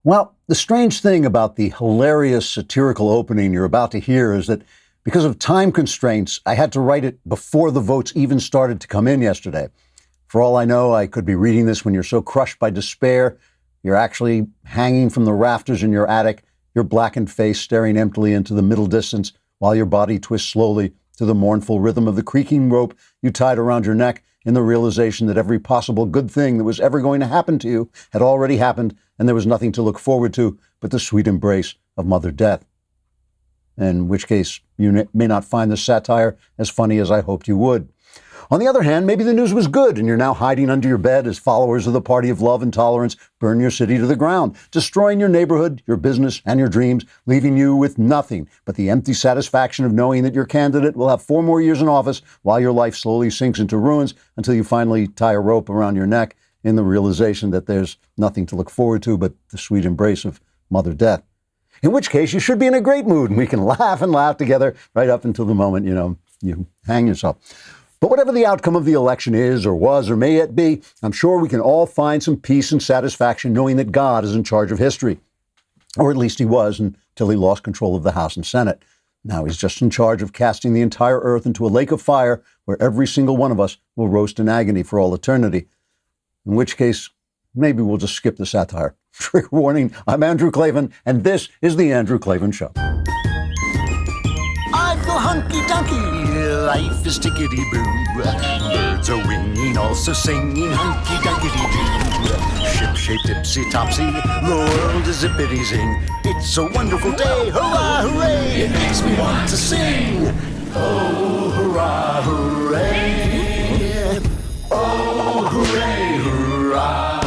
Well, the strange thing about the hilarious satirical opening you're about to hear is that because of time constraints, I had to write it before the votes even started to come in yesterday. For all I know, I could be reading this when you're so crushed by despair, you're actually hanging from the rafters in your attic, your blackened face staring emptily into the middle distance while your body twists slowly to the mournful rhythm of the creaking rope you tied around your neck in the realization that every possible good thing that was ever going to happen to you had already happened and there was nothing to look forward to but the sweet embrace of Mother Death. In which case, you may not find the satire as funny as I hoped you would. On the other hand, maybe the news was good and you're now hiding under your bed as followers of the party of love and tolerance burn your city to the ground, destroying your neighborhood, your business, and your dreams, leaving you with nothing but the empty satisfaction of knowing that your candidate will have 4 more years in office while your life slowly sinks into ruins until you finally tie a rope around your neck in the realization that there's nothing to look forward to but the sweet embrace of Mother Death. In which case, you should be in a great mood and we can laugh and laugh together right up until the moment, you hang yourself. But whatever the outcome of the election is or was or may yet be, I'm sure we can all find some peace and satisfaction knowing that God is in charge of history. Or at least he was until he lost control of the House and Senate. Now he's just in charge of casting the entire earth into a lake of fire where every single one of us will roast in agony for all eternity. In which case, maybe we'll just skip the satire. Trigger warning, I'm Andrew Klavan, and this is The Andrew Klavan Show. I feel hunky-dunky, life is tickety-boo. Birds are winging, also singing hunky-dunky-doo. Ship-shape, tipsy-topsy, the world is zippity-zing. It's a wonderful day, hurrah, hooray! It makes me want to sing. Oh, hurrah, hooray! Oh, hooray, hurrah!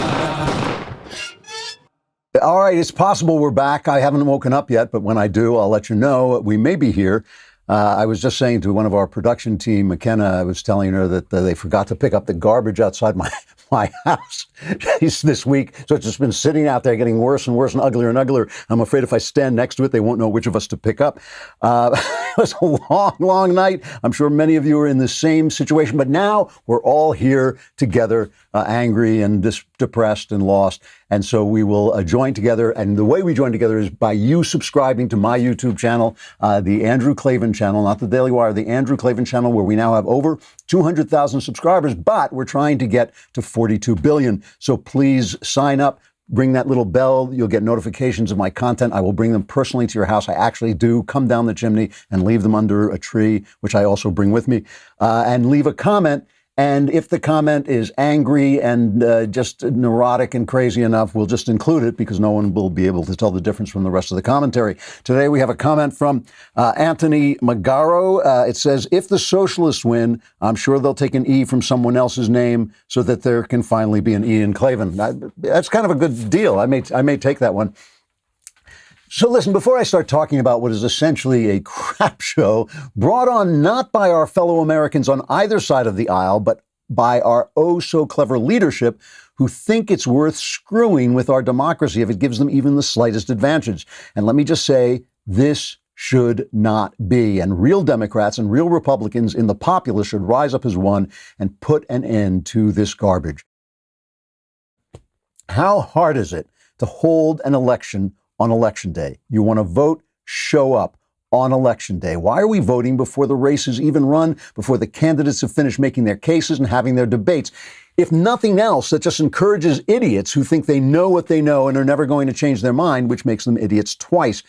All right, it's possible we're back. I haven't woken up yet, but when I do, I'll let you know. We may be here. I was just saying to one of our production team, McKenna, I was telling her that they forgot to pick up the garbage outside my house this week. So it's just been sitting out there getting worse and worse and uglier. I'm afraid if I stand next to it, they won't know which of us to pick up. It was a long, long night. I'm sure many of you are in the same situation, but now we're all here together, angry and depressed and lost. And so we will join together. And the way we join together is by you subscribing to my YouTube channel, the Andrew Klavan channel, not the Daily Wire, the Andrew Klavan channel, where we now have over 200,000 subscribers, but we're trying to get to 42 billion. So please sign up. Ring that little bell. You'll get notifications of my content. I will bring them personally to your house. I actually do come down the chimney and leave them under a tree, which I also bring with me, and leave a comment. And if the comment is angry and just neurotic and crazy enough, we'll just include it because no one will be able to tell the difference from the rest of the commentary. Today, we have a comment from Anthony Magaro. It says, if the socialists win, I'm sure they'll take an E from someone else's name so that there can finally be an E in Klavan. That's kind of a good deal. I may take that one. So listen, before I start talking about what is essentially a crap show brought on not by our fellow Americans on either side of the aisle, but by our oh-so-clever leadership who think it's worth screwing with our democracy if it gives them even the slightest advantage. And let me just say, this should not be. And real Democrats and real Republicans in the populace should rise up as one and put an end to this garbage. How hard is it to hold an election on Election Day? You want to vote? Show up on Election Day. Why are we voting before the race is even run, before the candidates have finished making their cases and having their debates? If nothing else, that just encourages idiots who think they know what they know and are never going to change their mind, which makes them idiots twice.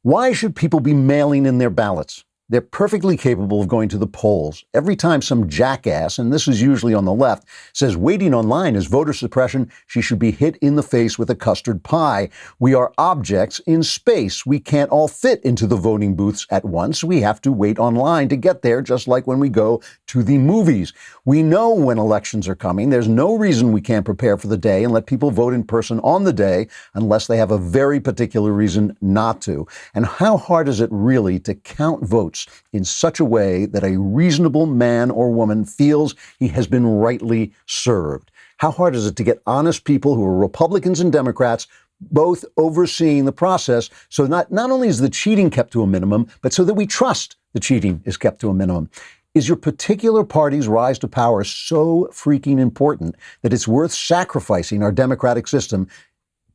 Why should people be mailing in their ballots? They're perfectly capable of going to the polls. Every time some jackass, and this is usually on the left, says waiting online is voter suppression, she should be hit in the face with a custard pie. We are objects in space. We can't all fit into the voting booths at once. We have to wait online to get there, just like when we go to the movies. We know when elections are coming. There's no reason we can't prepare for the day and let people vote in person on the day unless they have a very particular reason not to. And how hard is it really to count votes in such a way that a reasonable man or woman feels he has been rightly served? How hard is it to get honest people who are Republicans and Democrats both overseeing the process so not only is the cheating kept to a minimum, but so that we trust the cheating is kept to a minimum? Is your particular party's rise to power so freaking important that it's worth sacrificing our democratic system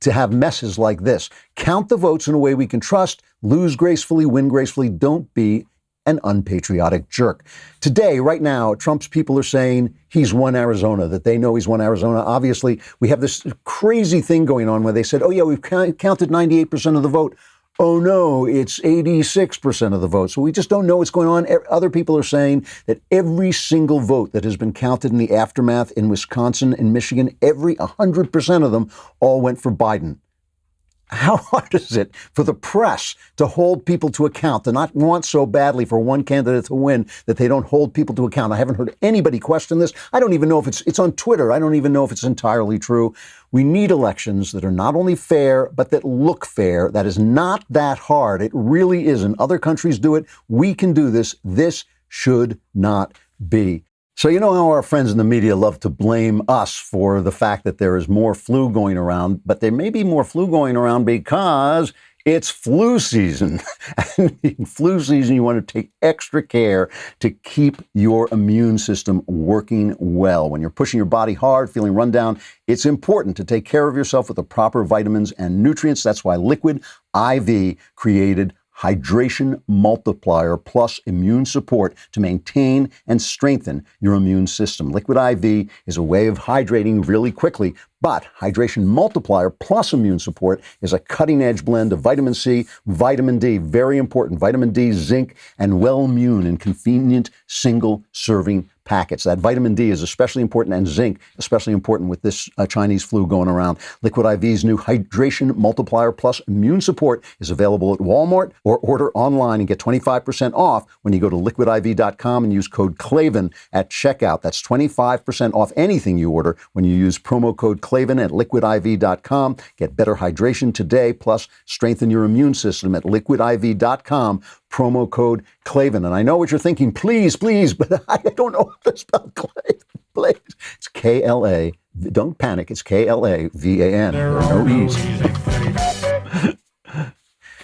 to have messes like this. Count the votes in a way we can trust, lose gracefully, win gracefully. Don't be an unpatriotic jerk. Today, right now, Trump's people are saying he's won Arizona, that they know he's won Arizona. Obviously, we have this crazy thing going on where they said, oh yeah, we've counted 98% of the vote. Oh no, it's 86% of the vote. So we just don't know what's going on. Other people are saying that every single vote that has been counted in the aftermath in Wisconsin and Michigan, 100% of them all went for Biden. How hard is it for the press to hold people to account, to not want so badly for one candidate to win that they don't hold people to account? I haven't heard anybody question this. I don't even know if it's on Twitter. I don't even know if it's entirely true. We need elections that are not only fair, but that look fair. That is not that hard. It really isn't. Other countries do it. We can do this. This should not be. So you know how our friends in the media love to blame us for the fact that there is more flu going around, but there may be more flu going around because it's flu season. And in flu season, you want to take extra care to keep your immune system working well. When you're pushing your body hard, feeling run down, it's important to take care of yourself with the proper vitamins and nutrients. That's why Liquid IV created Hydration Multiplier Plus Immune Support to maintain and strengthen your immune system. Liquid IV is a way of hydrating really quickly, but Hydration Multiplier Plus Immune Support is a cutting-edge blend of vitamin C, vitamin D, very important, vitamin D, zinc, and Wellmune in convenient single-serving packets. That vitamin D is especially important, and zinc, especially important with this Chinese flu going around. Liquid IV's new Hydration Multiplier Plus Immune Support is available at Walmart, or order online and get 25% off when you go to liquidiv.com and use code CLAVEN at checkout. That's 25% off anything you order when you use promo code CLAVEN at liquidiv.com. Get better hydration today, plus strengthen your immune system at liquidiv.com. Promo code CLAVEN. And I know what you're thinking, please, but I don't know how to spell CLAVEN. Please. It's KLA. Don't panic. It's KLAVAN. No E's.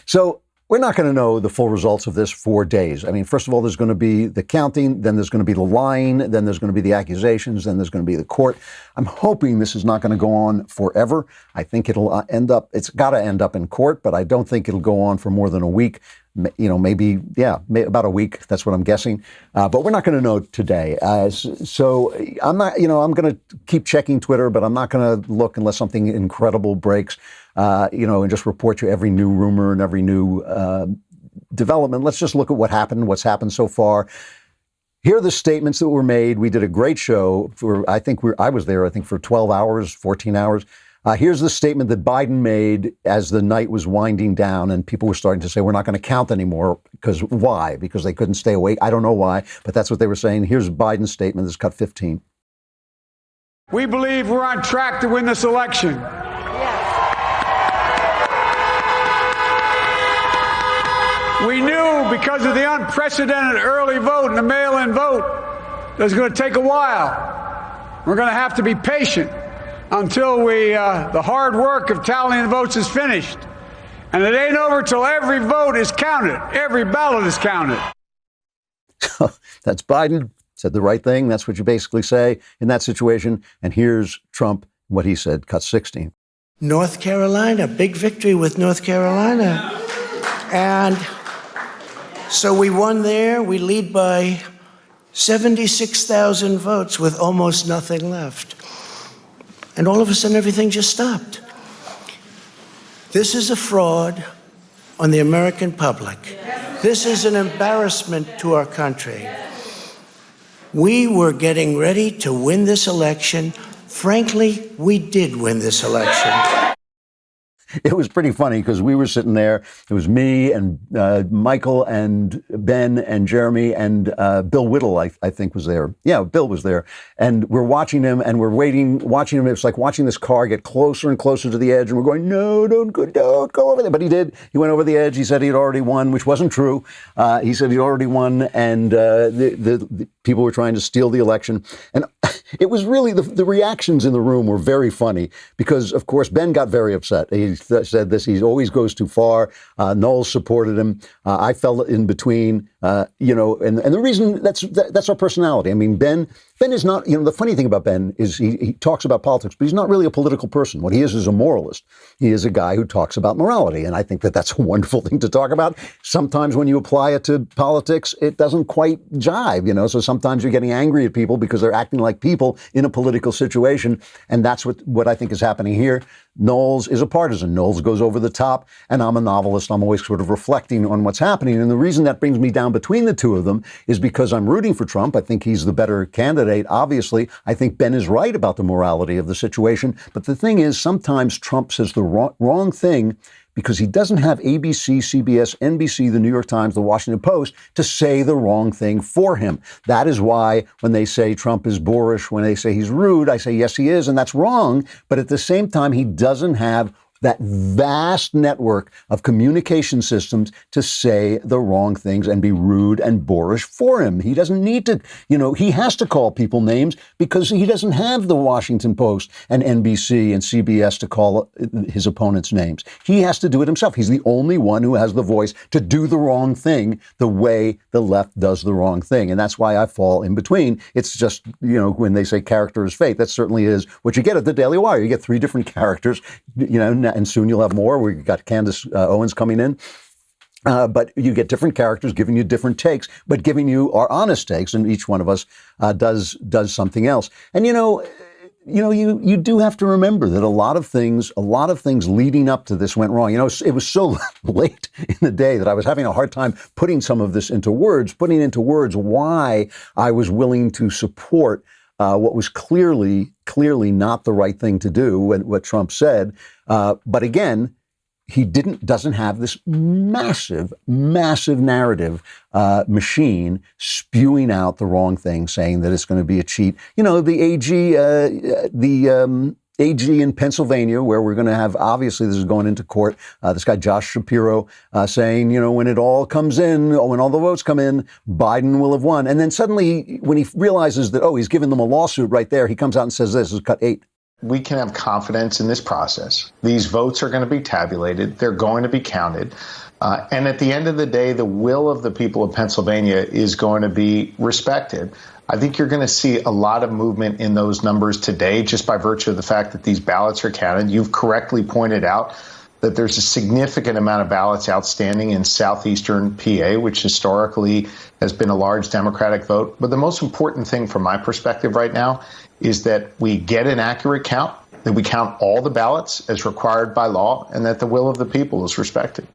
So we're not going to know the full results of this for days. I mean, first of all, there's going to be the counting, then there's going to be the lying, then there's going to be the accusations, then there's going to be the court. I'm hoping this is not going to go on forever. I think it'll it's got to end up in court, but I don't think it'll go on for more than a week. Maybe about a week. That's what I'm guessing. But we're not going to know today. So I'm not, I'm going to keep checking Twitter, but I'm not going to look unless something incredible breaks, and just report you every new rumor and every new development. Let's just look at what's happened so far. Here are the statements that were made. We did a great show I was there, for 12 hours, 14 hours. Here's the statement that Biden made as the night was winding down, and people were starting to say, we're not going to count anymore. Why? Because they couldn't stay awake. I don't know why, but that's what they were saying. Here's Biden's statement. This is cut 15. We believe we're on track to win this election. We knew because of the unprecedented early vote and the mail-in vote that it was going to take a while. We're going to have to be patient until the hard work of tallying the votes is finished. And it ain't over till every vote is counted. Every ballot is counted. That's Biden. Said the right thing. That's what you basically say in that situation. And here's Trump, what he said, cut 16. North Carolina, big victory with North Carolina. And so we won there. We lead by 76,000 votes with almost nothing left. And all of a sudden, everything just stopped. This is a fraud on the American public. This is an embarrassment to our country. We were getting ready to win this election. Frankly, we did win this election. It was pretty funny because we were sitting there. It was me and Michael and Ben and Jeremy and Bill Whittle, I think, was there. Yeah, Bill was there. And we're watching him and we're watching him. It was like watching this car get closer and closer to the edge. And we're going, no, don't go over there. But he did. He went over the edge. He said he'd already won, which wasn't true. He said he'd already won. And the people were trying to steal the election. And it was really, the reactions in the room were very funny because, of course, Ben got very upset. He said this, he always goes too far. Knowles supported him. I fell in between, and the reason that's our personality. I mean, Ben Ben is not, the funny thing about Ben is he talks about politics, but he's not really a political person. What he is a moralist. He is a guy who talks about morality. And I think that that's a wonderful thing to talk about. Sometimes when you apply it to politics, it doesn't quite jive, so sometimes you're getting angry at people because they're acting like people in a political situation. And that's what I think is happening here. Knowles is a partisan. Knowles goes over the top, and I'm a novelist. I'm always sort of reflecting on what's happening. And the reason that brings me down between the two of them is because I'm rooting for Trump. I think he's the better candidate, obviously. I think Ben is right about the morality of the situation. But the thing is, sometimes Trump says the wrong thing because he doesn't have ABC, CBS, NBC, the New York Times, the Washington Post to say the wrong thing for him. That is why when they say Trump is boorish, when they say he's rude, I say, yes, he is, and that's wrong. But at the same time, he doesn't have that vast network of communication systems to say the wrong things and be rude and boorish for him. He doesn't need to, he has to call people names because he doesn't have the Washington Post and NBC and CBS to call his opponents names. He has to do it himself. He's the only one who has the voice to do the wrong thing the way the left does the wrong thing. And that's why I fall in between. It's just, when they say character is fate, that certainly is what you get at the Daily Wire. You get three different characters, and soon you'll have more. We've got Candace Owens coming in. But you get different characters giving you different takes, but giving you our honest takes, and each one of us does something else. And you do have to remember that a lot of things leading up to this went wrong. It was so late in the day that I was having a hard time putting some of this into words, why I was willing to support what was clearly not the right thing to do, what Trump said. But again, he doesn't have this massive narrative machine spewing out the wrong thing, saying that it's going to be a cheat. The AG in Pennsylvania, where we're going to have, obviously this is going into court, this guy Josh Shapiro saying, when it all comes in, when all the votes come in, Biden will have won. And then suddenly when he realizes that, he's given them a lawsuit right there, he comes out and says this is cut 8. We can have confidence in this process. These votes are going to be tabulated. They're going to be counted. And at the end of the day, the will of the people of Pennsylvania is going to be respected. I think you're going to see a lot of movement in those numbers today, just by virtue of the fact that these ballots are counted. You've correctly pointed out that there's a significant amount of ballots outstanding in southeastern PA, which historically has been a large Democratic vote. But the most important thing from my perspective right now is that we get an accurate count, that we count all the ballots as required by law, and that the will of the people is respected.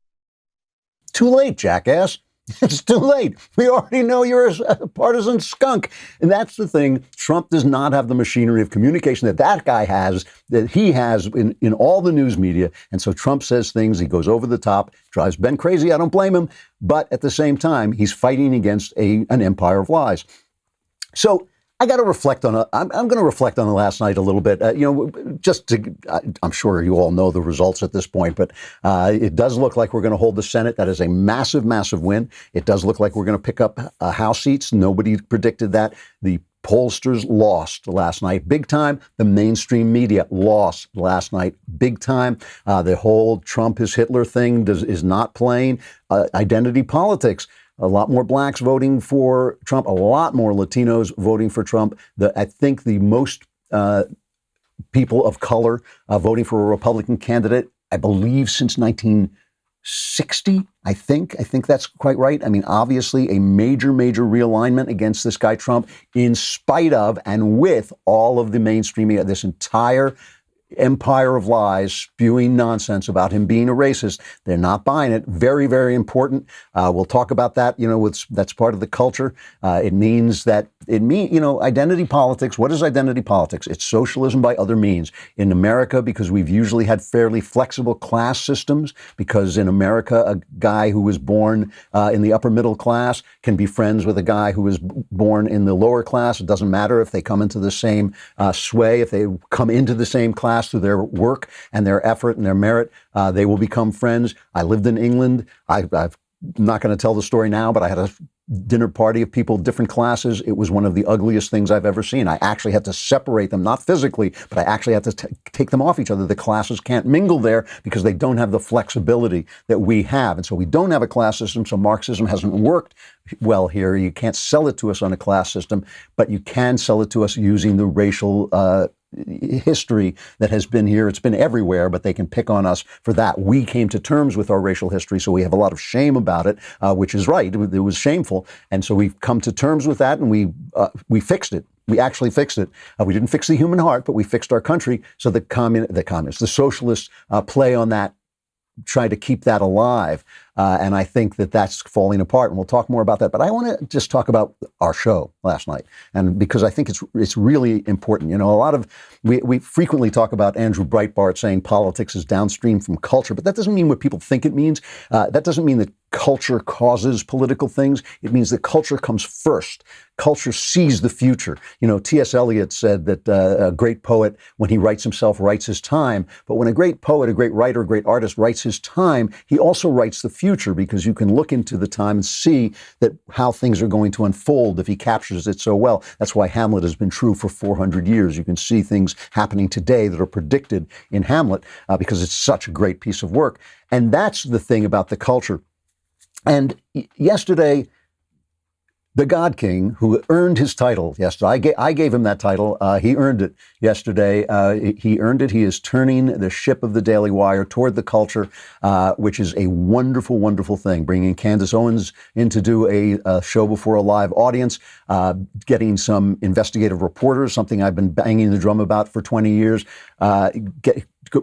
Too late, jackass. It's too late. We already know you're a partisan skunk. And that's the thing. Trump does not have the machinery of communication that guy has, that he has in all the news media. And so Trump says things, he goes over the top, drives Ben crazy. I don't blame him. But at the same time, he's fighting against an empire of lies. So I got to reflect on I'm going to reflect on the last night a little bit. I'm sure you all know the results at this point, but it does look like we're going to hold the Senate. That is a massive, massive win. It does look like we're going to pick up House seats. Nobody predicted that. The pollsters lost last night, big time. The mainstream media lost last night, big time. The whole Trump is Hitler thing is not playing. Identity politics. A lot more blacks voting for Trump, a lot more Latinos voting for Trump. I think the most people of color voting for a Republican candidate, I believe, since 1960, I think that's quite right. I mean, obviously a major realignment against this guy Trump, in spite of and with all of the mainstream media, this entire empire of lies spewing nonsense about him being a racist. They're not buying it. Very, very important. We'll talk about that. That's part of the culture. It means identity politics. What is identity politics? It's socialism by other means. In America, because we've usually had fairly flexible class systems, because in America, a guy who was born in the upper middle class can be friends with a guy who was born in the lower class. It doesn't matter if they come into the same sway, if they come into the same class through their work and their effort and their merit, they will become friends. I lived in England. I'm not going to tell the story now, but I had a dinner party of people, different classes. It was one of the ugliest things I've ever seen. I actually had to separate them, not physically, but I actually had to take them off each other. The classes can't mingle there because they don't have the flexibility that we have. And so we don't have a class system, so Marxism hasn't worked well here. You can't sell it to us on a class system, but you can sell it to us using the racial history that has been here. It's been everywhere, but they can pick on us for that. We came to terms with our racial history, so we have a lot of shame about it, which is right. It was shameful. And so we've come to terms with that, and we fixed it. We actually fixed it. We didn't fix the human heart, but we fixed our country. So the communists, the socialists play on that, try to keep that alive. And I think that that's falling apart, and we'll talk more about that. But I want to just talk about our show last night, and because I think it's really important. You know, we frequently talk about Andrew Breitbart saying politics is downstream from culture, but that doesn't mean what people think it means. That doesn't mean that culture causes political things. It means that culture comes first. Culture sees the future. You know, T.S. Eliot said that a great poet, when he writes himself, writes his time. But when a great poet, a great writer, a great artist writes his time, he also writes the future, because you can look into the time and see that how things are going to unfold if he captures it so well. That's why Hamlet has been true for 400 years. You can see things happening today that are predicted in Hamlet because it's such a great piece of work. And that's the thing about the culture. And yesterday, the God King, who earned his title yesterday, I gave him that title. He earned it yesterday. He earned it. He is turning the ship of the Daily Wire toward the culture, which is a wonderful, wonderful thing. Bringing Candace Owens in to do a show before a live audience, getting some investigative reporters, something I've been banging the drum about for 20 years,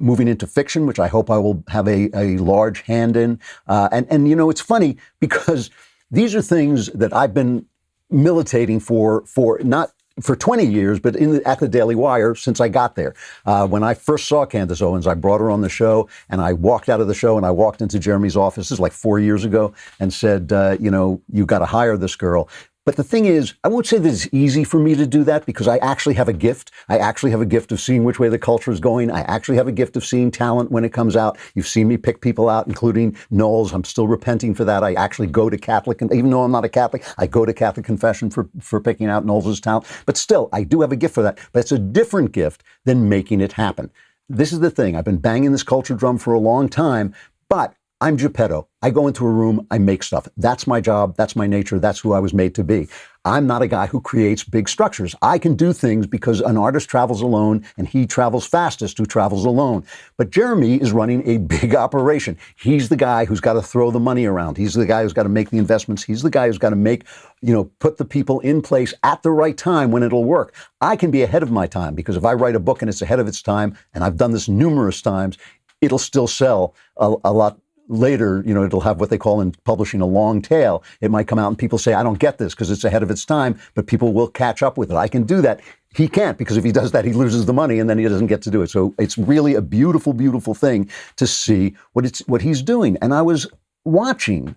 moving into fiction, which I hope I will have a large hand in. And you know, it's funny because these are things that I've been militating for not for 20 years, but at the Daily Wire since I got there. When I first saw Candace Owens, I brought her on the show, and I walked out of the show and I walked into Jeremy's office, this is like 4 years ago, and said, you know, you got to hire this girl. But the thing is, I won't say that it's easy for me to do that because I actually have a gift. I actually have a gift of seeing which way the culture is going. I actually have a gift of seeing talent when it comes out. You've seen me pick people out, including Knowles. I'm still repenting for that. I actually go to Catholic, and even though I'm not a Catholic, I go to Catholic confession for picking out Knowles' talent. But still, I do have a gift for that. But it's a different gift than making it happen. This is the thing. I've been banging this culture drum for a long time, but I'm Geppetto. I go into a room, I make stuff. That's my job. That's my nature. That's who I was made to be. I'm not a guy who creates big structures. I can do things because an artist travels alone, and he travels fastest who travels alone. But Jeremy is running a big operation. He's the guy who's got to throw the money around. He's the guy who's got to make the investments. He's the guy who's got to put the people in place at the right time when it'll work. I can be ahead of my time because if I write a book and it's ahead of its time, and I've done this numerous times, it'll still sell a lot later. You know, it'll have what they call in publishing a long tail. It might come out and people say, I don't get this because it's ahead of its time, but people will catch up with it. I can do that. He can't, because if he does that, he loses the money and then he doesn't get to do it. So it's really a beautiful, beautiful thing to see what he's doing. And I was watching.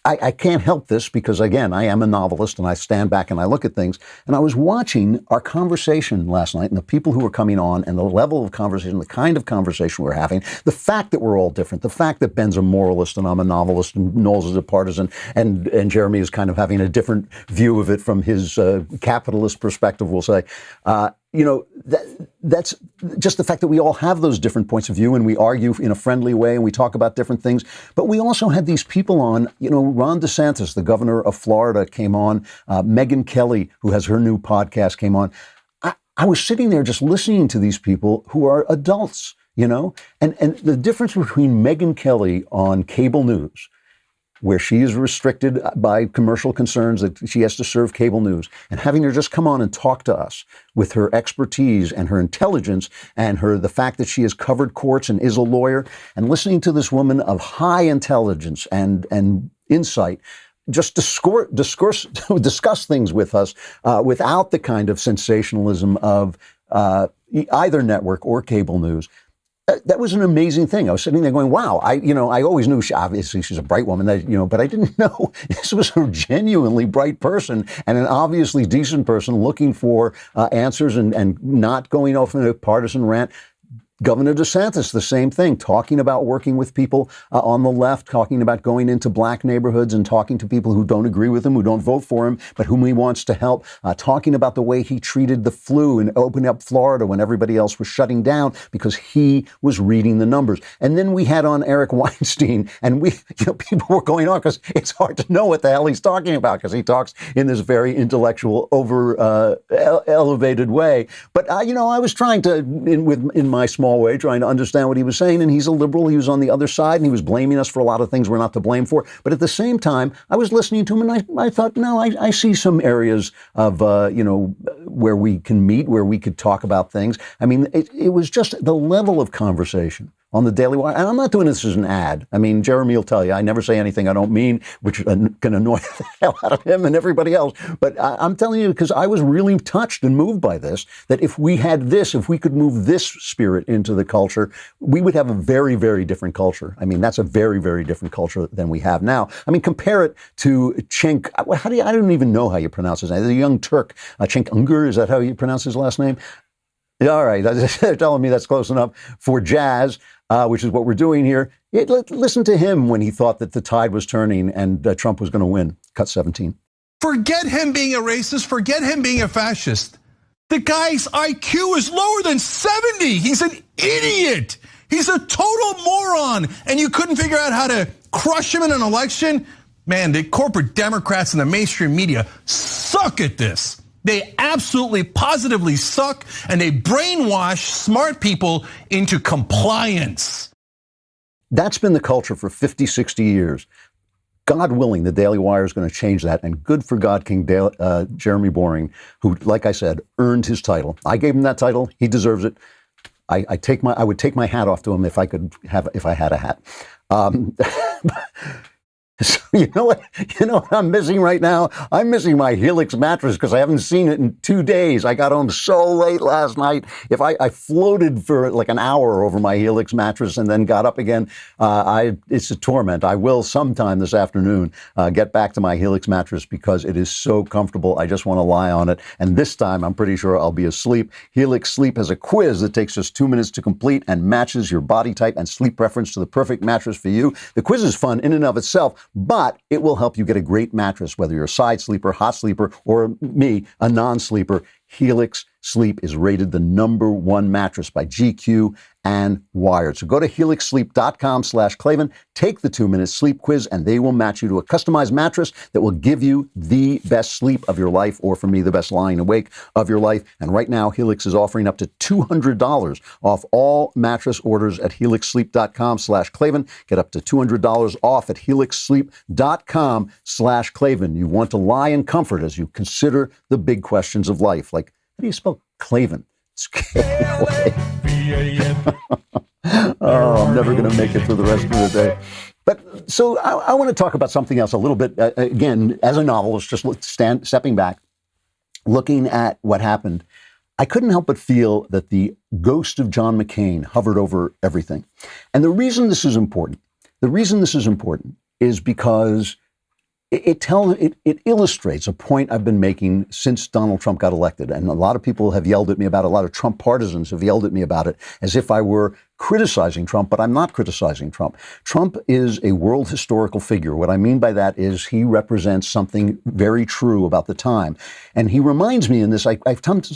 I can't help this because, again, I am a novelist and I stand back and I look at things. And I was watching our conversation last night and the people who were coming on and the level of conversation, the kind of conversation we're having, the fact that we're all different, the fact that Ben's a moralist and I'm a novelist and Knowles is a partisan and Jeremy is kind of having a different view of it from his capitalist perspective, we'll say. That's just the fact that we all have those different points of view and we argue in a friendly way and we talk about different things. But we also had these people on, Ron DeSantis, the governor of Florida, came on. Megyn Kelly, who has her new podcast, came on. I was sitting there just listening to these people who are adults, and the difference between Megyn Kelly on cable news, where she is restricted by commercial concerns that she has to serve cable news, and having her just come on and talk to us with her expertise and her intelligence and the fact that she has covered courts and is a lawyer, and listening to this woman of high intelligence and insight just discuss things with us without the kind of sensationalism of either network or cable news. That was an amazing thing. I was sitting there going, wow, I always knew obviously she's a bright woman, but I didn't know this was a genuinely bright person and an obviously decent person looking for answers and not going off in a partisan rant. Governor DeSantis, the same thing, talking about working with people on the left, talking about going into black neighborhoods and talking to people who don't agree with him, who don't vote for him, but whom he wants to help, talking about the way he treated the flu and opening up Florida when everybody else was shutting down because he was reading the numbers. And then we had on Eric Weinstein, and people were going on because it's hard to know what the hell he's talking about because he talks in this very intellectual, elevated way. But, I was trying to, in my small way, trying to understand what he was saying. And he's a liberal. He was on the other side and he was blaming us for a lot of things we're not to blame for. But at the same time, I was listening to him and I thought, no, I see some areas of, where we can meet, where we could talk about things. I mean, it was just the level of conversation on the Daily Wire. And I'm not doing this as an ad. I mean, Jeremy will tell you, I never say anything I don't mean, which can annoy the hell out of him and everybody else. But I'm telling you, because I was really touched and moved by this, that if we could move this spirit into the culture, we would have a very, very different culture. I mean, that's a very, very different culture than we have now. I mean, compare it to Cenk. I don't even know how you pronounce his name. The young Turk, Cenk Unger, is that how you pronounce his last name? All right, they're telling me that's close enough for jazz, which is what we're doing here. Listen to him when he thought that the tide was turning and Trump was going to win. Cut 17. Forget him being a racist. Forget him being a fascist. The guy's IQ is lower than 70. He's an idiot. He's a total moron. And you couldn't figure out how to crush him in an election? Man, the corporate Democrats and the mainstream media suck at this. They absolutely, positively suck, and they brainwash smart people into compliance. That's been the culture for 50, 60 years. God willing, the Daily Wire is going to change that. And good for God King Jeremy Boring, who, like I said, earned his title. I gave him that title. He deserves it. I would take my hat off to him if I had a hat. So you know what I'm missing right now? I'm missing my Helix mattress because I haven't seen it in 2 days. I got home so late last night. If I floated for like an hour over my Helix mattress and then got up again, it's a torment. I will sometime this afternoon get back to my Helix mattress because it is so comfortable. I just want to lie on it. And this time, I'm pretty sure I'll be asleep. Helix Sleep has a quiz that takes just 2 minutes to complete and matches your body type and sleep preference to the perfect mattress for you. The quiz is fun in and of itself, but it will help you get a great mattress, whether you're a side sleeper, hot sleeper, or me, a non-sleeper. Helix Sleep is rated the #1 mattress by GQ and Wired. So go to helixsleep.com/Klavan, take the 2-minute sleep quiz, and they will match you to a customized mattress that will give you the best sleep of your life, or for me, the best lying awake of your life. And right now, Helix is offering up to $200 off all mattress orders at helixsleep.com/Klavan. Get up to $200 off at helixsleep.com/Klavan. You want to lie in comfort as you consider the big questions of life, like how do you spell Klavan? It's Oh, I'm never going to make it through the rest of the day. But so I want to talk about something else a little bit. Again, as a novelist, just stepping back, looking at what happened, I couldn't help but feel that the ghost of John McCain hovered over everything. And the reason this is important is because it illustrates a point I've been making since Donald Trump got elected. And a lot of people have yelled at me about it. A lot of Trump partisans have yelled at me about it as if I were criticizing Trump, but I'm not criticizing Trump. Trump is a world historical figure. What I mean by that is he represents something very true about the time. And he reminds me in this, I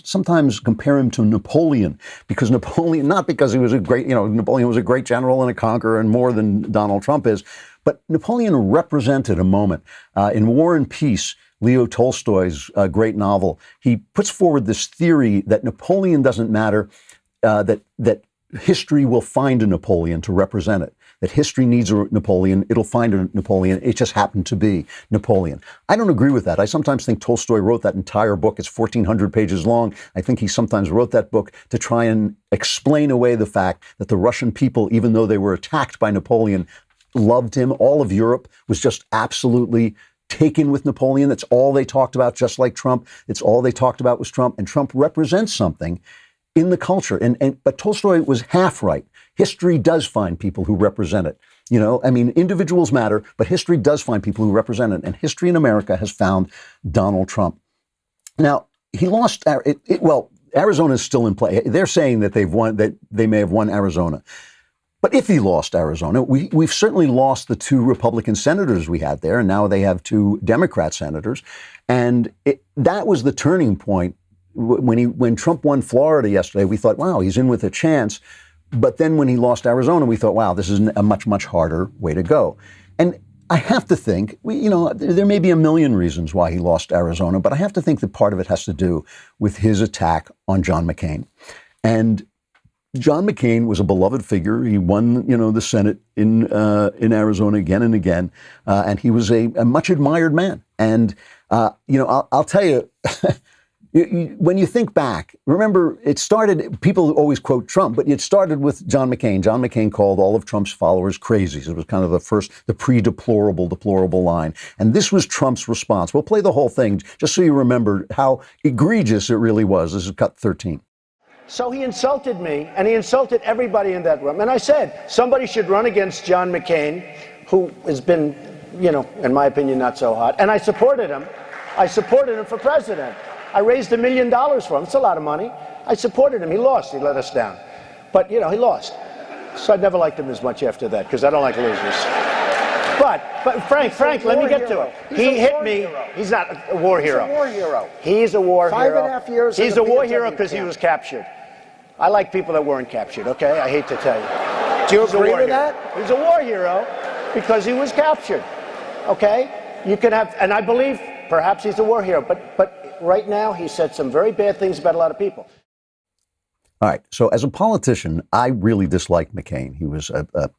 sometimes compare him to Napoleon, because Napoleon, not because he was a great, Napoleon was a great general and a conqueror and more than Donald Trump is, but Napoleon represented a moment. In War and Peace, Leo Tolstoy's great novel, he puts forward this theory that Napoleon doesn't matter, that history will find a Napoleon to represent it, that history needs a Napoleon, it'll find a Napoleon, it just happened to be Napoleon. I don't agree with that. I sometimes think Tolstoy wrote that entire book. It's 1,400 pages long. I think he sometimes wrote that book to try and explain away the fact that the Russian people, even though they were attacked by Napoleon, loved him. All of Europe was just absolutely taken with Napoleon. That's all they talked about, just like Trump. It's all they talked about was Trump. And Trump represents something in the culture. But Tolstoy was half right. History does find people who represent it. Individuals matter, but history does find people who represent it. And history in America has found Donald Trump. Now, he lost, Arizona is still in play. They're saying that they've won, that they may have won Arizona. But if he lost Arizona, we've certainly lost the 2 Republican senators we had there, and now they have 2 Democrat senators. And that was the turning point. When Trump won Florida yesterday, we thought, wow, he's in with a chance. But then when he lost Arizona, we thought, wow, this is a much, much harder way to go. And I have to think, there may be a million reasons why he lost Arizona, but I have to think that part of it has to do with his attack on John McCain. And John McCain was a beloved figure. He won, the Senate in Arizona again and again, and he was a much admired man. And I'll tell you, when you think back, remember it started. People always quote Trump, but it started with John McCain. John McCain called all of Trump's followers crazies. It was kind of the deplorable line. And this was Trump's response. We'll play the whole thing just so you remember how egregious it really was. This is cut 13. So he insulted me, and he insulted everybody in that room. And I said, somebody should run against John McCain, who has been, in my opinion, not so hot. And I supported him. I supported him for president. I raised $1 million for him. It's a lot of money. I supported him. He lost. He let us down. But, he lost. So I never liked him as much after that, because I don't like losers. But Frank, let me get to it. He hit me. He's not a war hero. He's a war hero. He's a war hero. 5.5 years. He's a war hero because he was captured. I like people that weren't captured, okay? I hate to tell you. Do you agree with that? He's a war hero because he was captured, okay? You can have, and I believe perhaps he's a war hero, but right now he said some very bad things about a lot of people. All right. So as a politician, I really disliked McCain. He was a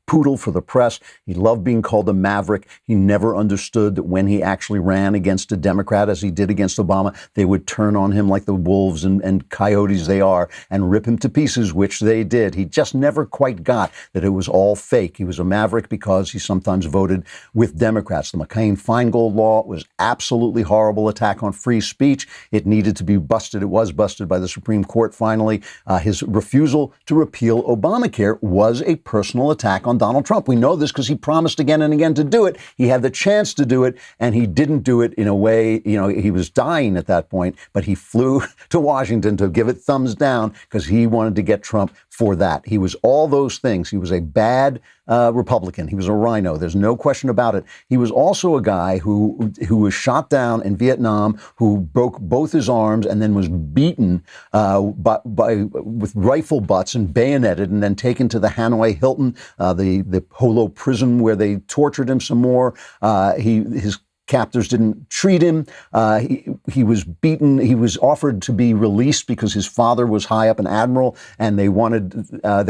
poodle for the press. He loved being called a maverick. He never understood that when he actually ran against a Democrat, as he did against Obama, they would turn on him like the wolves and coyotes they are and rip him to pieces, which they did. He just never quite got that it was all fake. He was a maverick because he sometimes voted with Democrats. The McCain-Feingold law was absolutely horrible attack on free speech. It needed to be busted. It was busted by the Supreme Court finally. His refusal to repeal Obamacare was a personal attack on Donald Trump. We know this because he promised again and again to do it. He had the chance to do it, and he didn't do it in a way, he was dying at that point, but he flew to Washington to give it thumbs down because he wanted to get Trump for that. He was all those things. He was a bad Republican. He was a rhino. There's no question about it. He was also a guy who was shot down in Vietnam, who broke both his arms and then was beaten with rifle butts and bayoneted and then taken to the Hanoi Hilton, the Holo prison where they tortured him some more. His captors didn't treat him. He was beaten. He was offered to be released because his father was high up an admiral, and they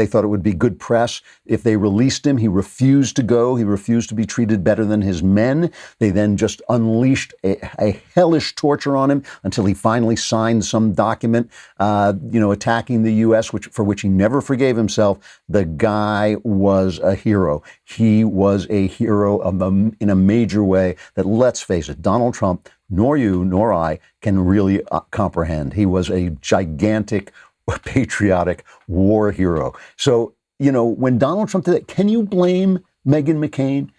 thought it would be good press if they released him. He refused to go. He refused to be treated better than his men. They then just unleashed a hellish torture on him until he finally signed some document, attacking the U.S., for which he never forgave himself. The guy was a hero. He was a hero in a major way that, let's face it, Donald Trump, nor you nor I can really comprehend. He was a gigantic, patriotic war hero. So, when Donald Trump did that, can you blame Meghan McCain,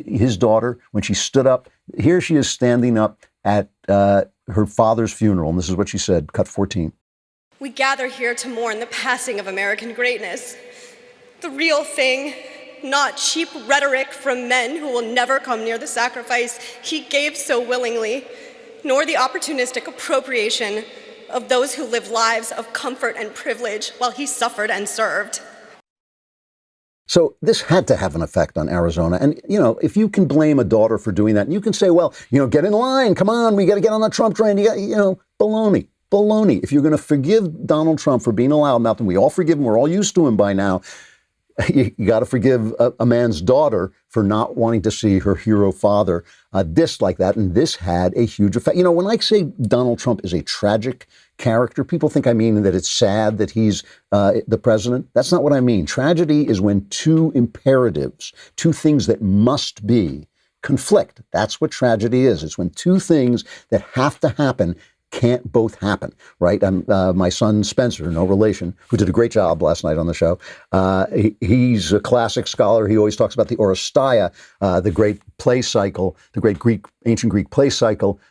his daughter, when she stood up? Here she is standing up at her father's funeral, and this is what she said, cut 14. We gather here to mourn the passing of American greatness. The real thing, not cheap rhetoric from men who will never come near the sacrifice he gave so willingly, nor the opportunistic appropriation of those who live lives of comfort and privilege while he suffered and served. So this had to have an effect on Arizona. And, if you can blame a daughter for doing that, and you can say, well, get in line. Come on, we got to get on the Trump train. Baloney. If you're going to forgive Donald Trump for being a loudmouth, and we all forgive him, we're all used to him by now, you got to forgive a man's daughter for not wanting to see her hero father dissed like that. And this had a huge effect. When I say Donald Trump is a tragic character, people think I mean that it's sad that he's the president. That's not what I mean. Tragedy is when two imperatives, two things that must be, conflict. That's what tragedy is. It's when two things that have to happen can't both happen, right? My son Spencer, no relation, who did a great job last night on the show. He's a classic scholar. He always talks about the Oresteia, the great play cycle, the great ancient Greek play cycle.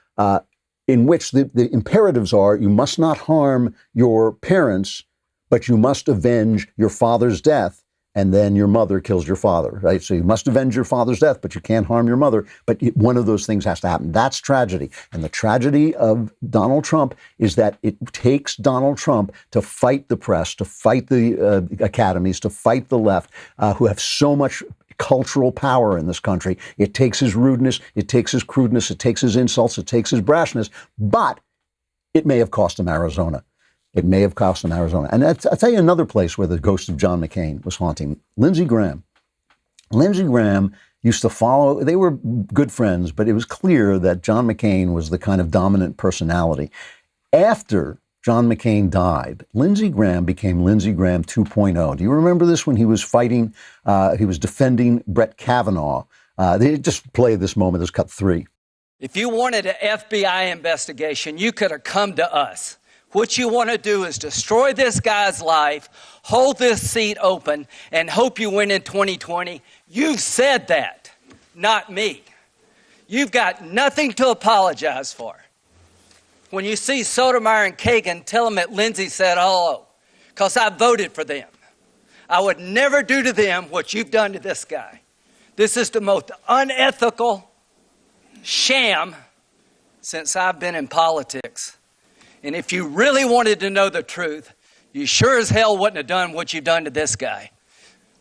in which the imperatives are you must not harm your parents, but you must avenge your father's death, and then your mother kills your father, right? So you must avenge your father's death, but you can't harm your mother. But one of those things has to happen. That's tragedy. And the tragedy of Donald Trump is that it takes Donald Trump to fight the press, to fight the academies, to fight the left, who have so much cultural power in this country. It takes his rudeness, it takes his crudeness, it takes his insults, it takes his brashness, but it may have cost him Arizona. It may have cost him Arizona. And I'll tell you another place where the ghost of John McCain was haunting. Lindsey Graham. Lindsey Graham used to follow, they were good friends, but it was clear that John McCain was the kind of dominant personality. After John McCain died, Lindsey Graham became Lindsey Graham 2.0. Do you remember this when he was fighting, he was defending Brett Kavanaugh? They just play this moment, it's cut 3. If you wanted an FBI investigation, you could have come to us. What you want to do is destroy this guy's life, hold this seat open, and hope you win in 2020. You've said that, not me. You've got nothing to apologize for. When you see Sotomayor and Kagan, tell them that Lindsey said hello, because I voted for them. I would never do to them what you've done to this guy. This is the most unethical sham since I've been in politics. And if you really wanted to know the truth, you sure as hell wouldn't have done what you've done to this guy.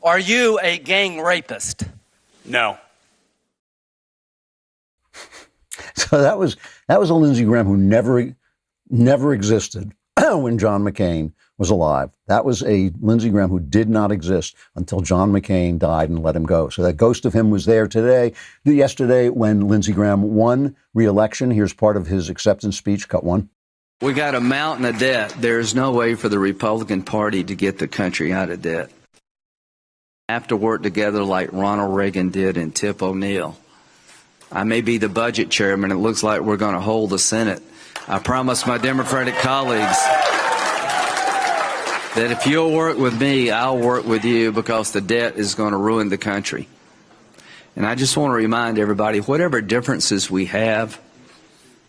Are you a gang rapist? No. So that was a Lindsey Graham who never existed when John McCain was alive. That was a Lindsey Graham who did not exist until John McCain died and let him go. So that ghost of him was there yesterday when Lindsey Graham won re-election. Here's part of his acceptance speech, cut 1. We got a mountain of debt. There's no way for the Republican Party to get the country out of debt. Have to work together like Ronald Reagan did and Tip O'Neill. I may be the budget chairman. It looks like we're going to hold the Senate. I promise my Democratic colleagues that if you'll work with me, I'll work with you, because the debt is going to ruin the country. And I just want to remind everybody, whatever differences we have,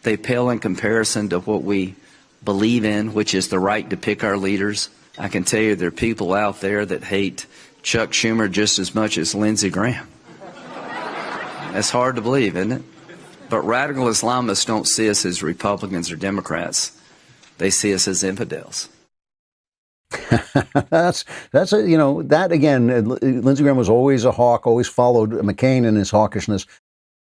they pale in comparison to what we believe in, which is the right to pick our leaders. I can tell you there are people out there that hate Chuck Schumer just as much as Lindsey Graham. That's hard to believe, isn't it? But radical Islamists don't see us as Republicans or Democrats. They see us as infidels. That's that again, Lindsey Graham was always a hawk, always followed McCain in his hawkishness.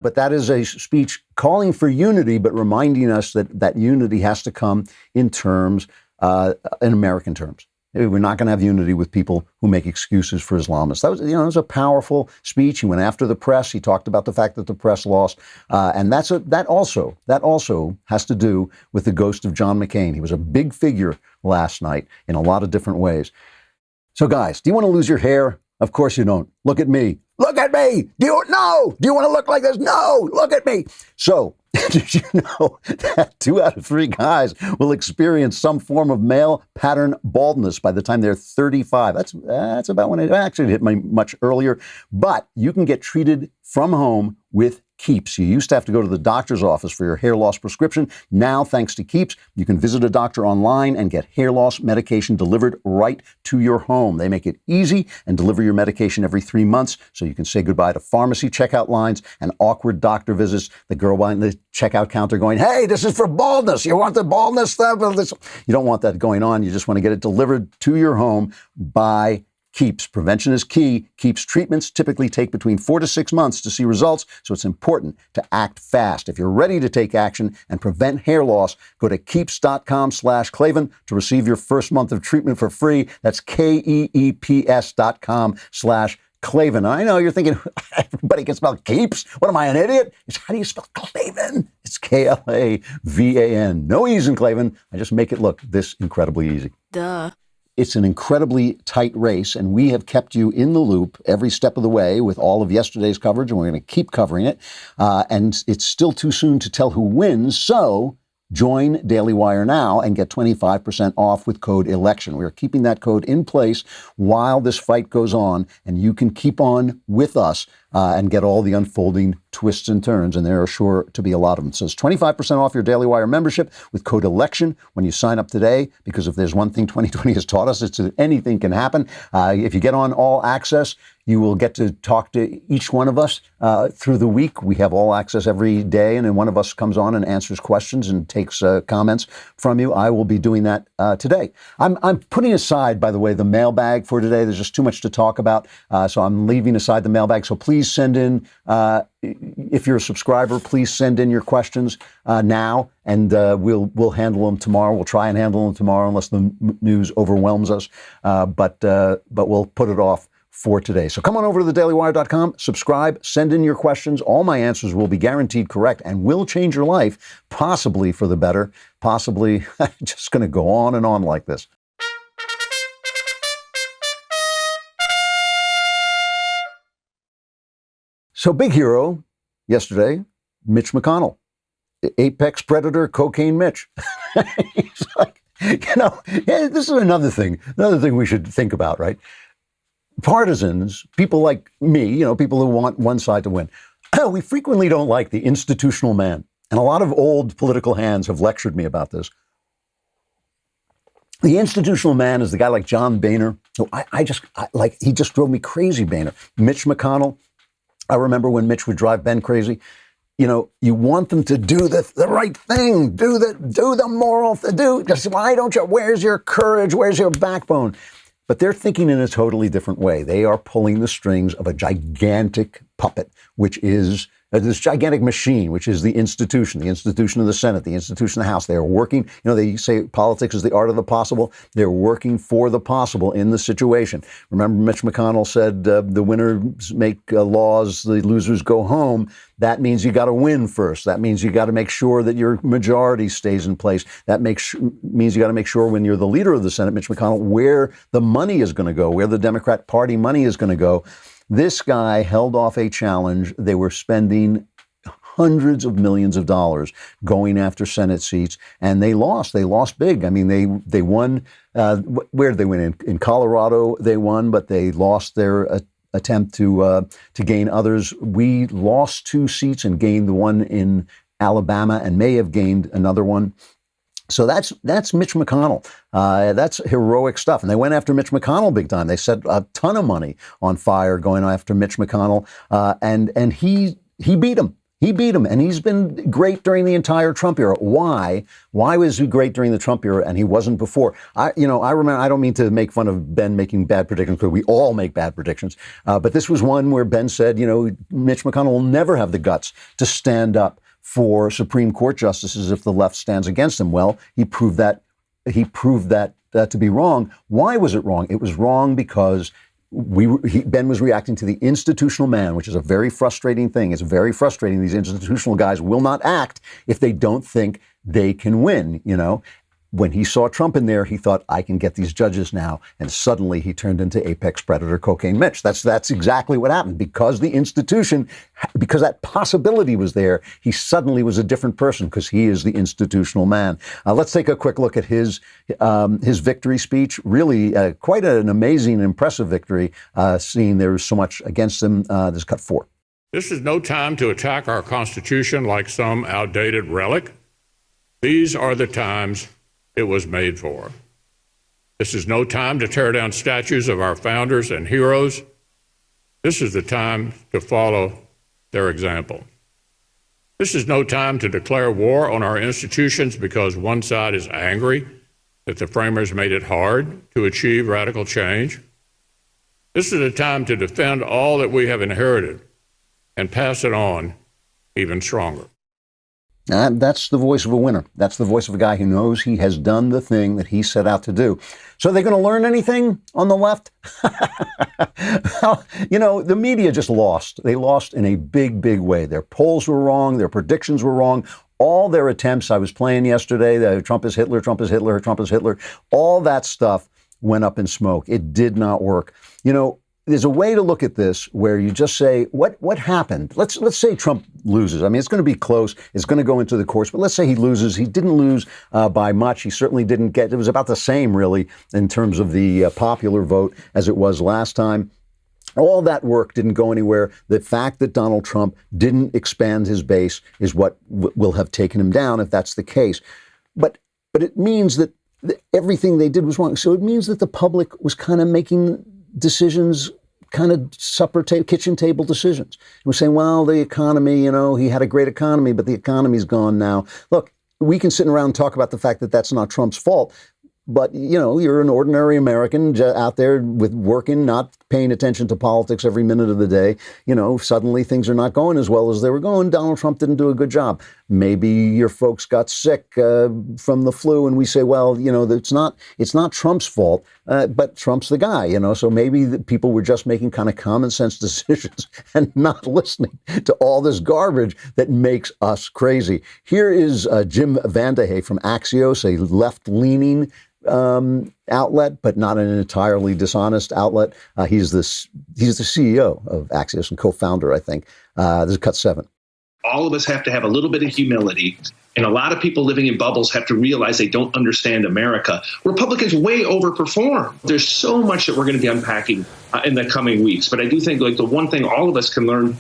But that is a speech calling for unity, but reminding us that that unity has to come in terms, in American terms. We're not going to have unity with people who make excuses for Islamists. That was, it was a powerful speech. He went after the press. He talked about the fact that the press lost, and that also has to do with the ghost of John McCain. He was a big figure last night in a lot of different ways. So, guys, do you want to lose your hair? Of course you don't. Look at me. Look at me. Do you want to look like this? No. Look at me. So, did you know that 2 out of 3 guys will experience some form of male pattern baldness by the time they're 35? That's about when it actually hit me much earlier. But you can get treated from home with Keeps. You used to have to go to the doctor's office for your hair loss prescription. Now, thanks to Keeps, you can visit a doctor online and get hair loss medication delivered right to your home. They make it easy and deliver your medication every 3 months, so you can say goodbye to pharmacy checkout lines and awkward doctor visits. The girl behind the checkout counter going, "Hey, this is for baldness. You want the baldness stuff?" You don't want that going on. You just want to get it delivered to your home by Keeps. Prevention is key. Keeps treatments typically take between 4 to 6 months to see results, so it's important to act fast. If you're ready to take action and prevent hair loss, go to keeps.com/Klavan to receive your first month of treatment for free. That's KEEPS.com/Klavan. I know you're thinking, everybody can spell Keeps. What am I, an idiot? How do you spell Klavan? It's Klavan. No E's in Klavan. I just make it look this incredibly easy. Duh. It's an incredibly tight race, and we have kept you in the loop every step of the way with all of yesterday's coverage, and we're going to keep covering it. And it's still too soon to tell who wins, so Join Daily Wire now and get 25% off with code ELECTION. We are keeping that code in place while this fight goes on, and you can keep on with us and get all the unfolding twists and turns, and there are sure to be a lot of them. So it's 25% off your Daily Wire membership with code ELECTION when you sign up today, because if there's one thing 2020 has taught us, it's that anything can happen. If you get on All Access, you will get to talk to each one of us through the week. We have All Access every day, and then one of us comes on and answers questions and takes comments from you. I will be doing that today. I'm putting aside, by the way, the mailbag for today. There's just too much to talk about, so I'm leaving aside the mailbag. So please send in, if you're a subscriber, please send in your questions now, and we'll handle them tomorrow. We'll try and handle them tomorrow unless the news overwhelms us, but we'll put it off for today. So come on over to thedailywire.com, subscribe, send in your questions. All my answers will be guaranteed correct and will change your life, possibly for the better, possibly just going to go on and on like this. So big hero yesterday, Mitch McConnell, apex predator, cocaine Mitch. He's like, this is another thing we should think about, right? Partisans, people like me, people who want one side to win, we frequently don't like the institutional man. And a lot of old political hands have lectured me about this. The institutional man is the guy like John Boehner. So he just drove me crazy, Boehner. Mitch McConnell. I remember when Mitch would drive Ben crazy. You want them to do the right thing, do the moral thing, just why don't you, where's your courage, where's your backbone? But they're thinking in a totally different way. They are pulling the strings of a gigantic puppet, which is this gigantic machine, which is the institution of the Senate, the institution of the House. They are working, they say politics is the art of the possible. They're working for the possible in the situation. Remember, Mitch McConnell said the winners make laws, the losers go home. That means you got to win first. That means you got to make sure that your majority stays in place. That means you got to make sure when you're the leader of the Senate, Mitch McConnell, where the money is going to go, where the Democrat Party money is going to go. This guy held off a challenge. They were spending hundreds of millions of dollars going after Senate seats, and they lost. They lost big. I mean, they won. Where did they win? In Colorado, they won, but they lost their attempt to gain others. We lost 2 seats and gained the one in Alabama, and may have gained another one. So that's Mitch McConnell. That's heroic stuff. And they went after Mitch McConnell big time. They set a ton of money on fire going after Mitch McConnell. And he beat him. He beat him. And he's been great during the entire Trump era. Why? Why was he great during the Trump era and he wasn't before? I remember, I don't mean to make fun of Ben making bad predictions, because we all make bad predictions. But this was one where Ben said, Mitch McConnell will never have the guts to stand up for Supreme Court justices if the left stands against him. Well, he proved that to be wrong. Why was it wrong? It was wrong because Ben was reacting to the institutional man, which is a very frustrating thing. It's very frustrating. These institutional guys will not act if they don't think they can win, When he saw Trump in there, he thought, I can get these judges now. And suddenly he turned into apex predator cocaine Mitch. That's exactly what happened. Because the institution, because that possibility was there, he suddenly was a different person because he is the institutional man. Let's take a quick look at his victory speech. Really quite an amazing, impressive victory, seeing there was so much against him. This is cut 4. This is no time to attack our Constitution like some outdated relic. These are the times it was made for. This is no time to tear down statues of our founders and heroes. This is the time to follow their example. This is no time to declare war on our institutions because one side is angry that the framers made it hard to achieve radical change. This is a time to defend all that we have inherited and pass it on even stronger. That's the voice of a winner. That's the voice of a guy who knows he has done the thing that he set out to do. So are they going to learn anything on the left? Well, the media just lost. They lost in a big, big way. Their polls were wrong. Their predictions were wrong. All their attempts, I was playing yesterday, Trump is Hitler, Trump is Hitler, Trump is Hitler. All that stuff went up in smoke. It did not work. there's a way to look at this where you just say, what happened? Let's say Trump loses. I mean, it's going to be close. It's going to go into the courts. But let's say he loses. He didn't lose by much. He certainly didn't get. It was about the same, really, in terms of the popular vote as it was last time. All that work didn't go anywhere. The fact that Donald Trump didn't expand his base is what will have taken him down if that's the case. But it means that everything they did was wrong. So it means that the public was kind of making decisions, kind of kitchen table decisions. We're saying, well, the economy, he had a great economy, but the economy's gone now. Look, we can sit around and talk about the fact that that's not Trump's fault. But, you're an ordinary American out there with working, not paying attention to politics every minute of the day. Suddenly things are not going as well as they were going. Donald Trump didn't do a good job. Maybe your folks got sick from the flu, and we say, well, it's not Trump's fault, but Trump's the guy, So maybe the people were just making kind of common sense decisions and not listening to all this garbage that makes us crazy. Here is Jim Vandehey from Axios, a left-leaning outlet, but not an entirely dishonest outlet. He's the CEO of Axios and co-founder, I think. This is cut 7. All of us have to have a little bit of humility. And a lot of people living in bubbles have to realize they don't understand America. Republicans way overperform. There's so much that we're going to be unpacking in the coming weeks. But I do think the one thing all of us can learn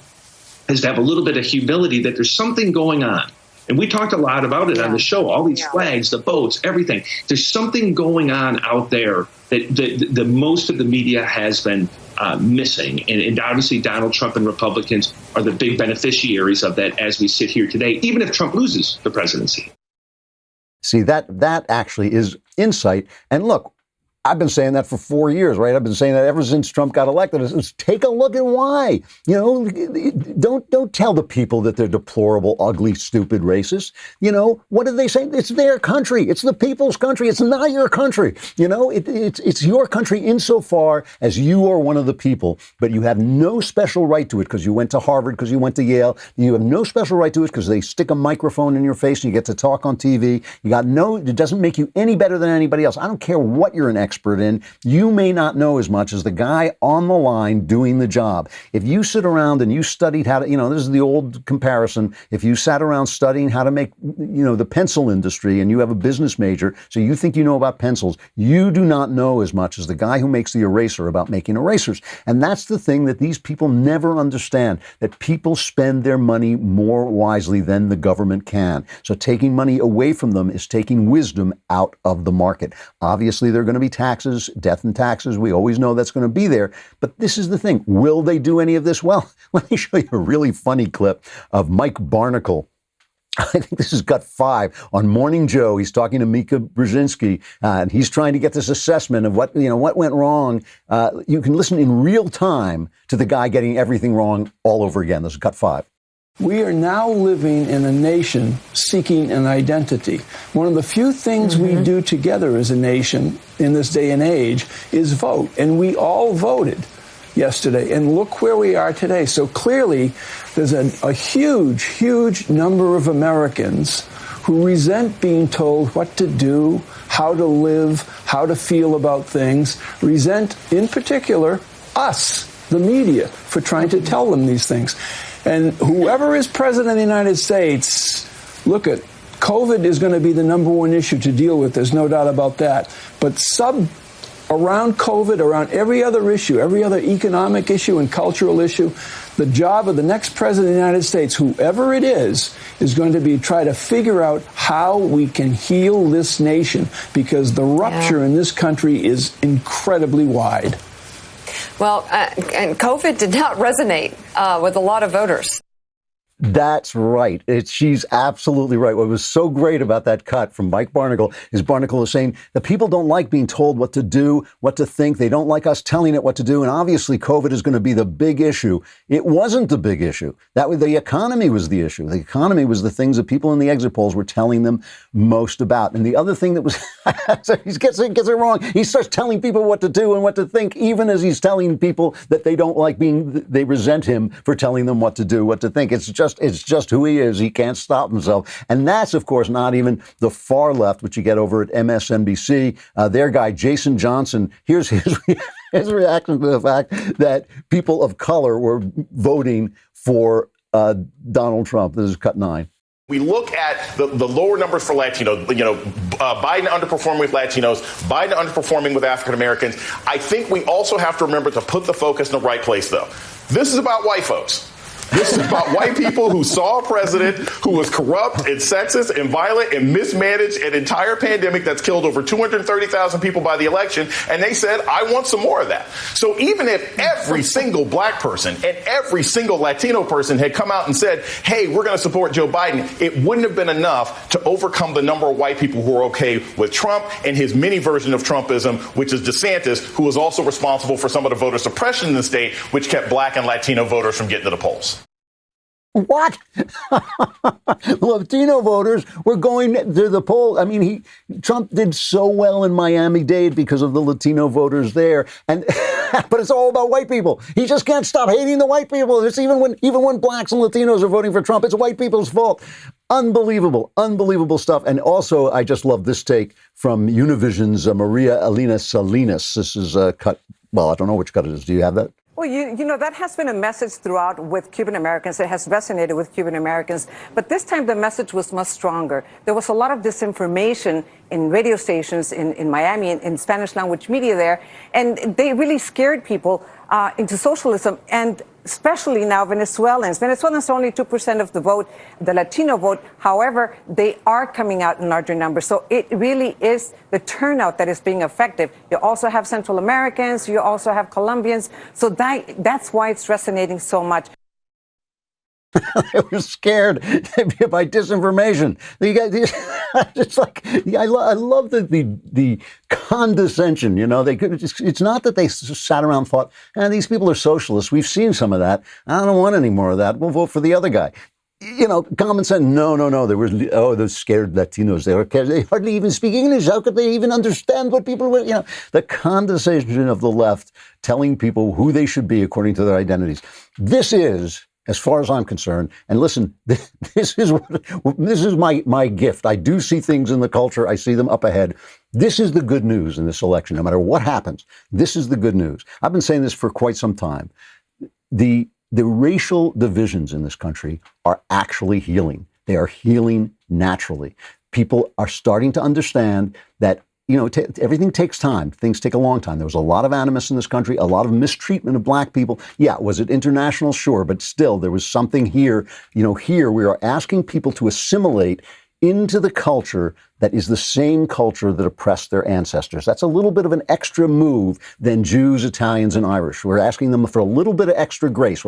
is to have a little bit of humility that there's something going on. And we talked a lot about it on the show, all these flags, the boats, everything. There's something going on out there that the most of the media has been missing. And obviously Donald Trump and Republicans are the big beneficiaries of that as we sit here today, even if Trump loses the presidency. See, that actually is insight. And look, I've been saying that for 4 years, right? I've been saying that ever since Trump got elected. Take a look at why. Don't tell the people that they're deplorable, ugly, stupid racists. What do they say? It's their country. It's the people's country. It's not your country. It's your country insofar as you are one of the people, but you have no special right to it because you went to Harvard, because you went to Yale. You have no special right to it because they stick a microphone in your face and you get to talk on TV. It doesn't make you any better than anybody else. I don't care what you're an expert in. You may not know as much as the guy on the line doing the job. If you sit around and you studied how to, this is the old comparison. If you sat around studying how to make, the pencil industry and you have a business major, so you think you know about pencils, you do not know as much as the guy who makes the eraser about making erasers. And that's the thing that these people never understand, that people spend their money more wisely than the government can. So taking money away from them is taking wisdom out of the market. Obviously, they're going to be taxes, death and taxes. We always know that's going to be there. But this is the thing. Will they do any of this? Well, let me show you a really funny clip of Mike Barnicle. I think this is cut 5 on Morning Joe. He's talking to Mika Brzezinski, and he's trying to get this assessment of what went wrong. You can listen in real time to the guy getting everything wrong all over again. This is cut 5. We are now living in a nation seeking an identity. One of the few things we do together as a nation in this day and age is vote. And we all voted yesterday. And look where we are today. So clearly, there's a huge, huge number of Americans who resent being told what to do, how to live, how to feel about things, resent, in particular, us, the media, for trying to tell them these things. And whoever is president of the United States, look at COVID is going to be the number one issue to deal with. There's no doubt about that. But around COVID, around every other issue, every other economic issue and cultural issue, the job of the next president of the United States, whoever it is going to be try to figure out how we can heal this nation, because the rupture in this country is incredibly wide. Well, and COVID did not resonate with a lot of voters. That's right. She's absolutely right. What was so great about that cut from Mike Barnicle is Barnicle is saying the people don't like being told what to do, what to think. They don't like us telling it what to do. And obviously, COVID is going to be the big issue. It wasn't the big issue. The economy was the issue. The economy was the things that people in the exit polls were telling them most about. And the other thing that was, he gets it wrong. He starts telling people what to do and what to think, even as he's telling people that they don't like they resent him for telling them what to do, what to think. It's just just who he is. He can't stop himself. And that's, of course, not even the far left, which you get over at MSNBC. Their guy, Jason Johnson, here's his reaction to the fact that people of color were voting for Donald Trump. This is cut 9. We look at the lower numbers for Latinos, Biden underperforming with Latinos, Biden underperforming with African Americans. I think we also have to remember to put the focus in the right place, though. This is about white folks. This is about white people who saw a president who was corrupt and sexist and violent and mismanaged an entire pandemic that's killed over 230,000 people by the election. And they said, I want some more of that. So even if every single black person and every single Latino person had come out and said, hey, we're going to support Joe Biden, it wouldn't have been enough to overcome the number of white people who are okay with Trump and his mini version of Trumpism, which is DeSantis, who was also responsible for some of the voter suppression in the state, which kept black and Latino voters from getting to the polls. What? Latino voters were going to the poll. I mean, Trump did so well in Miami-Dade because of the Latino voters there, and but it's all about white people. He just can't stop hating the white people. It's even when blacks and Latinos are voting for Trump, it's white people's fault. Unbelievable stuff. And also, I just love this take from Univision's Maria Elena Salinas. This is cut. Well, I don't know which cut it is. Do you have that? Well, you know, that has been a message throughout with Cuban Americans. It has resonated with Cuban Americans. But this time the message was much stronger. There was a lot of disinformation in radio stations in Miami, in Spanish language media there. And they really scared people into socialism. And especially now Venezuelans. Venezuelans are only 2% of the vote, the Latino vote. However, they are coming out in larger numbers. So it really is the turnout that is being effective. You also have Central Americans. You also have Colombians. So that's why it's resonating so much. They were scared by disinformation. It's like I love the condescension. You know, it's not that they sat around and thought, these people are socialists. We've seen some of that. I don't want any more of that. We'll vote for the other guy. You know, common sense. No. There was those scared Latinos. They hardly even speak English. How could they even understand what people were? You know, the condescension of the left telling people who they should be according to their identities. This is, as far as I'm concerned, and listen, this is my gift. I do see things in the culture. I see them up ahead. This is the good news in this election. No matter what happens, this is the good news. I've been saying this for quite some time. The racial divisions in this country are actually healing. They are healing naturally. People are starting to understand that, you know, everything takes time. Things take a long time. There was a lot of animus in this country, a lot of mistreatment of black people. Yeah, was it international? Sure. But still, there was something here. You know, here we are asking people to assimilate into the culture that is the same culture that oppressed their ancestors. That's a little bit of an extra move than Jews, Italians, and Irish. We're asking them for a little bit of extra grace.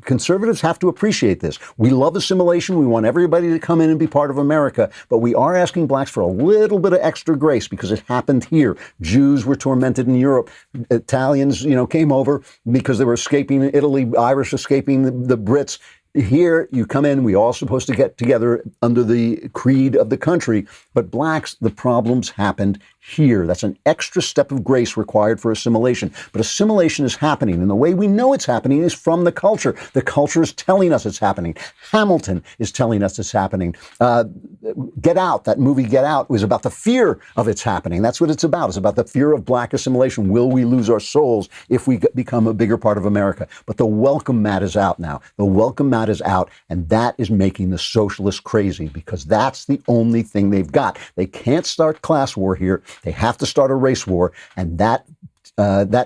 Conservatives have to appreciate this. We love assimilation. We want everybody to come in and be part of America, but we are asking blacks for a little bit of extra grace because it happened here. Jews were tormented in Europe. Italians, came over because they were escaping Italy. Irish escaping the Brits. Here, you come in, we all supposed to get together under the creed of the country. But blacks, the problems happened here. That's an extra step of grace required for assimilation. But assimilation is happening. And the way we know it's happening is from the culture. The culture is telling us it's happening. Hamilton is telling us it's happening. Get Out, that movie Get Out, was about the fear of it's happening. That's what it's about. It's about the fear of black assimilation. Will we lose our souls if we become a bigger part of America? But the welcome mat is out now. The welcome mat is out, and that is making the socialists crazy because that's the only thing they've got. They can't start class war here. They have to start a race war, and that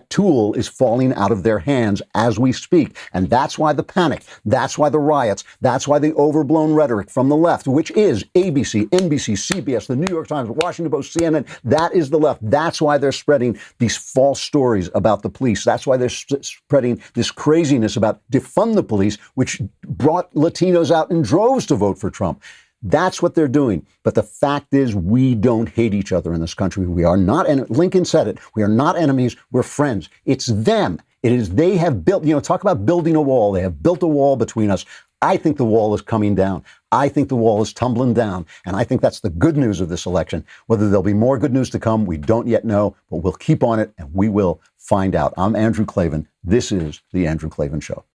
tool is falling out of their hands as we speak. And that's why the panic, that's why the riots, that's why the overblown rhetoric from the left, which is ABC, NBC, CBS, the New York Times, Washington Post, CNN, that is the left. That's why they're spreading these false stories about the police. That's why they're spreading this craziness about defund the police, which brought Latinos out in droves to vote for Trump. That's what they're doing. But the fact is, we don't hate each other in this country. We are not, and Lincoln said it, we are not enemies, we're friends. It's them. It is, they have built, talk about building a wall. They have built a wall between us. I think the wall is coming down. I think the wall is tumbling down. And I think that's the good news of this election. Whether there'll be more good news to come, we don't yet know, but we'll keep on it and we will find out. I'm Andrew Klavan. This is The Andrew Klavan Show.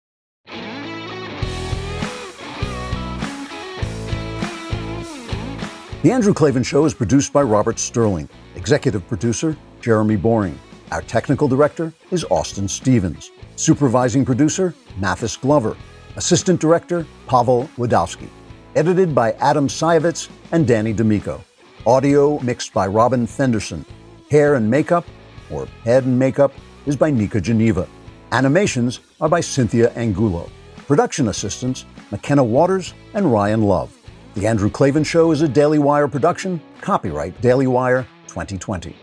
The Andrew Klavan Show is produced by Robert Sterling. Executive producer, Jeremy Boring. Our technical director is Austin Stevens. Supervising producer, Mathis Glover. Assistant director, Pavel Wadowski. Edited by Adam Sayevitz and Danny D'Amico. Audio mixed by Robin Fenderson. Hair and makeup, or head and makeup, is by Nika Geneva. Animations are by Cynthia Angulo. Production assistants, McKenna Waters and Ryan Love. The Andrew Klavan Show is a Daily Wire production. Copyright Daily Wire 2020. You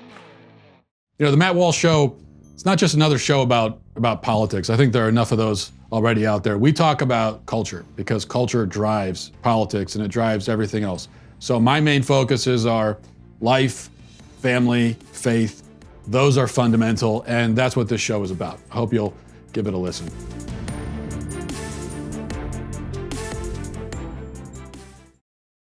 know, the Matt Walsh Show, it's not just another show about politics. I think there are enough of those already out there. We talk about culture because culture drives politics and it drives everything else. So my main focuses are life, family, faith. Those are fundamental, and that's what this show is about. I hope you'll give it a listen.